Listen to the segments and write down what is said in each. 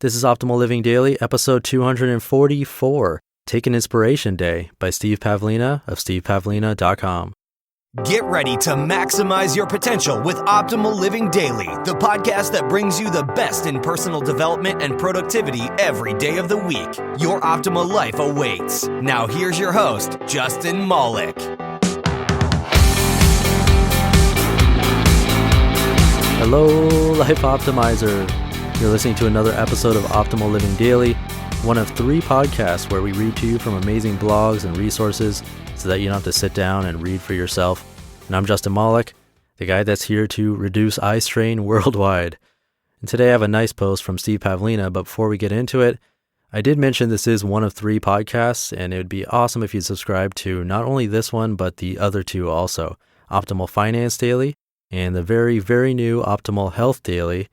This is Optimal Living Daily, episode 244, Take an Inspiration Day by Steve Pavlina of stevepavlina.com. Get ready to maximize your potential with Optimal Living Daily, the podcast that brings you the best in personal development and productivity every day of the week. Your optimal life awaits. Now here's your host, Justin Malik. Hello, Life Optimizer. You're listening to another episode of Optimal Living Daily, one of 3 podcasts where we read to you from amazing blogs and resources so that you don't have to sit down and read for yourself. And I'm Justin Malik, the guy that's here to reduce eye strain worldwide. And today I have a nice post from Steve Pavlina, but before we get into it, I did mention this is one of 3 podcasts, and it would be awesome if you subscribe to not only this one, but the other 2 also, Optimal Finance Daily and the very, very new Optimal Health Daily.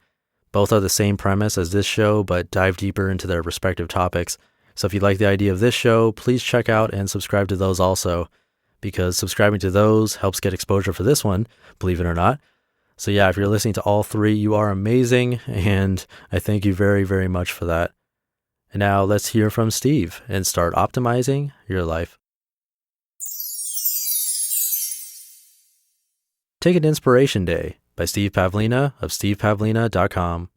Both are the same premise as this show, but dive deeper into their respective topics. So if you like the idea of this show, please check out and subscribe to those also, because subscribing to those helps get exposure for this one, believe it or not. So yeah, if you're listening to all 3, you are amazing, and I thank you very, very much for that. And now let's hear from Steve and start optimizing your life. Take an Inspiration Day by Steve Pavlina of stevepavlina.com.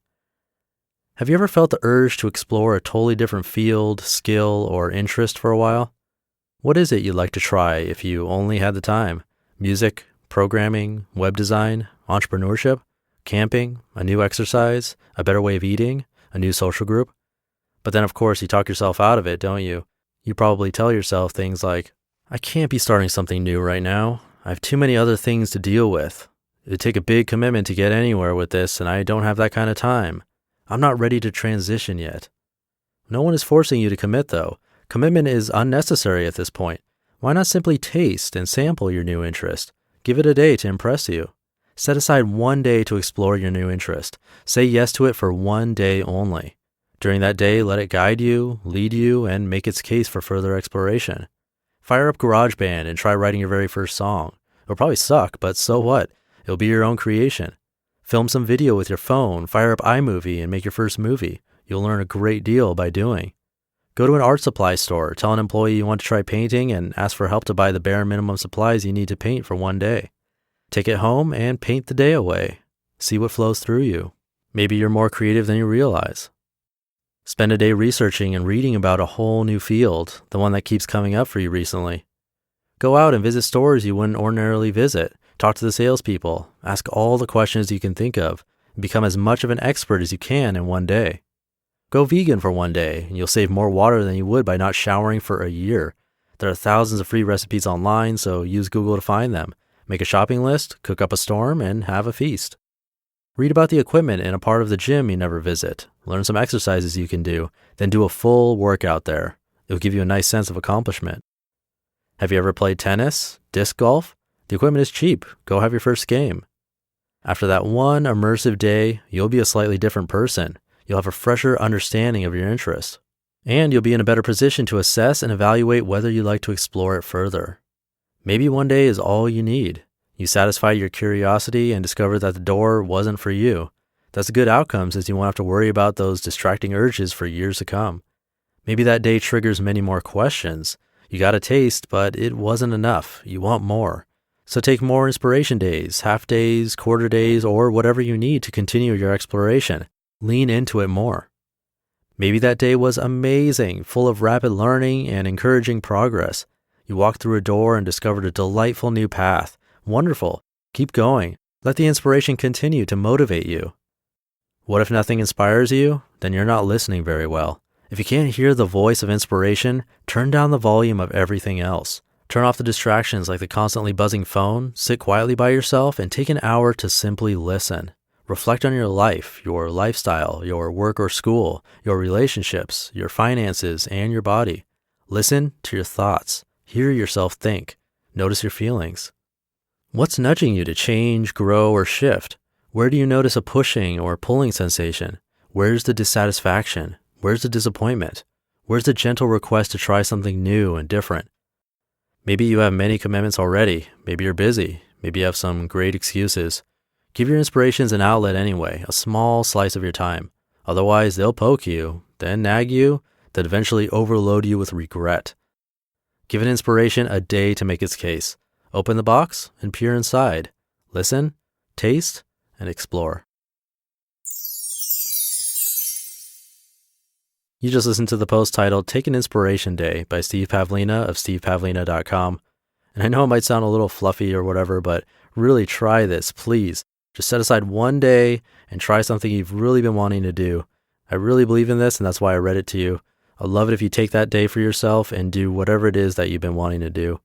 Have you ever felt the urge to explore a totally different field, skill, or interest for a while? What is it you'd like to try if you only had the time? Music, programming, web design, entrepreneurship, camping, a new exercise, a better way of eating, a new social group? But then of course you talk yourself out of it, don't you? You probably tell yourself things like, I can't be starting something new right now. I have too many other things to deal with. It'd take a big commitment to get anywhere with this, and I don't have that kind of time. I'm not ready to transition yet. No one is forcing you to commit, though. Commitment is unnecessary at this point. Why not simply taste and sample your new interest? Give it a day to impress you. Set aside one day to explore your new interest. Say yes to it for one day only. During that day, let it guide you, lead you, and make its case for further exploration. Fire up GarageBand and try writing your very first song. It'll probably suck, but so what? It'll be your own creation. Film some video with your phone, fire up iMovie, and make your first movie. You'll learn a great deal by doing. Go to an art supply store, tell an employee you want to try painting, and ask for help to buy the bare minimum supplies you need to paint for one day. Take it home and paint the day away. See what flows through you. Maybe you're more creative than you realize. Spend a day researching and reading about a whole new field, the one that keeps coming up for you recently. Go out and visit stores you wouldn't ordinarily visit. Talk to the salespeople, ask all the questions you can think of, and become as much of an expert as you can in one day. Go vegan for one day, and you'll save more water than you would by not showering for a year. There are thousands of free recipes online, so use Google to find them. Make a shopping list, cook up a storm, and have a feast. Read about the equipment in a part of the gym you never visit. Learn some exercises you can do, then do a full workout there. It'll give you a nice sense of accomplishment. Have you ever played tennis, disc golf? The equipment is cheap. Go have your first game. After that one immersive day, you'll be a slightly different person. You'll have a fresher understanding of your interests. And you'll be in a better position to assess and evaluate whether you'd like to explore it further. Maybe one day is all you need. You satisfy your curiosity and discover that the door wasn't for you. That's a good outcome since you won't have to worry about those distracting urges for years to come. Maybe that day triggers many more questions. You got a taste, but it wasn't enough. You want more. So take more inspiration days, half days, quarter days, or whatever you need to continue your exploration. Lean into it more. Maybe that day was amazing, full of rapid learning and encouraging progress. You walked through a door and discovered a delightful new path. Wonderful. Keep going. Let the inspiration continue to motivate you. What if nothing inspires you? Then you're not listening very well. If you can't hear the voice of inspiration, turn down the volume of everything else. Turn off the distractions like the constantly buzzing phone, sit quietly by yourself, and take an hour to simply listen. Reflect on your life, your lifestyle, your work or school, your relationships, your finances, and your body. Listen to your thoughts. Hear yourself think. Notice your feelings. What's nudging you to change, grow, or shift? Where do you notice a pushing or pulling sensation? Where's the dissatisfaction? Where's the disappointment? Where's the gentle request to try something new and different? Maybe you have many commitments already. Maybe you're busy. Maybe you have some great excuses. Give your inspirations an outlet anyway, a small slice of your time. Otherwise, they'll poke you, then nag you, then eventually overload you with regret. Give an inspiration a day to make its case. Open the box and peer inside. Listen, taste, and explore. You just listened to the post titled Take an Inspiration Day by Steve Pavlina of stevepavlina.com. And I know it might sound a little fluffy or whatever, but really try this, please. Just set aside one day and try something you've really been wanting to do. I really believe in this, and that's why I read it to you. I'd love it if you take that day for yourself and do whatever it is that you've been wanting to do.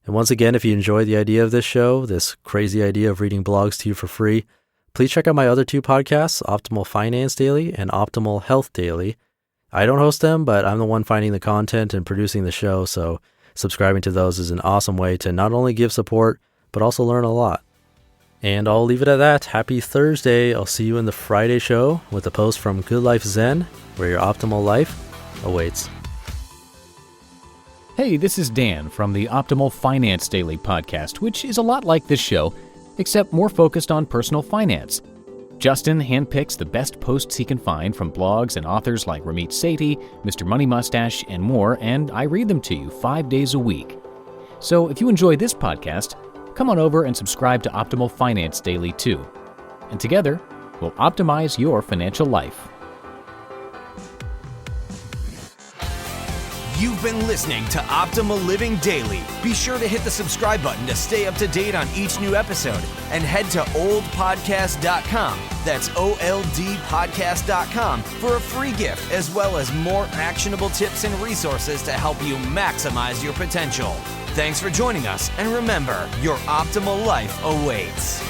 And once again, if you enjoy the idea of this show, this crazy idea of reading blogs to you for free, please check out my other two podcasts, Optimal Finance Daily and Optimal Health Daily. I don't host them, but I'm the one finding the content and producing the show, so subscribing to those is an awesome way to not only give support, but also learn a lot. And I'll leave it at that. Happy Thursday. I'll see you in the Friday show with a post from Good Life Zen, where your optimal life awaits. Hey, this is Dan from the Optimal Finance Daily podcast, which is a lot like this show, except more focused on personal finance. Justin handpicks the best posts he can find from blogs and authors like Ramit Sethi, Mr. Money Mustache, and more, and I read them to you 5 days a week. So if you enjoy this podcast, come on over and subscribe to Optimal Finance Daily too. And together, we'll optimize your financial life. You've been listening to Optimal Living Daily. Be sure to hit the subscribe button to stay up to date on each new episode and head to oldpodcast.com. That's OLDpodcast.com for a free gift as well as more actionable tips and resources to help you maximize your potential. Thanks for joining us, and remember, your optimal life awaits.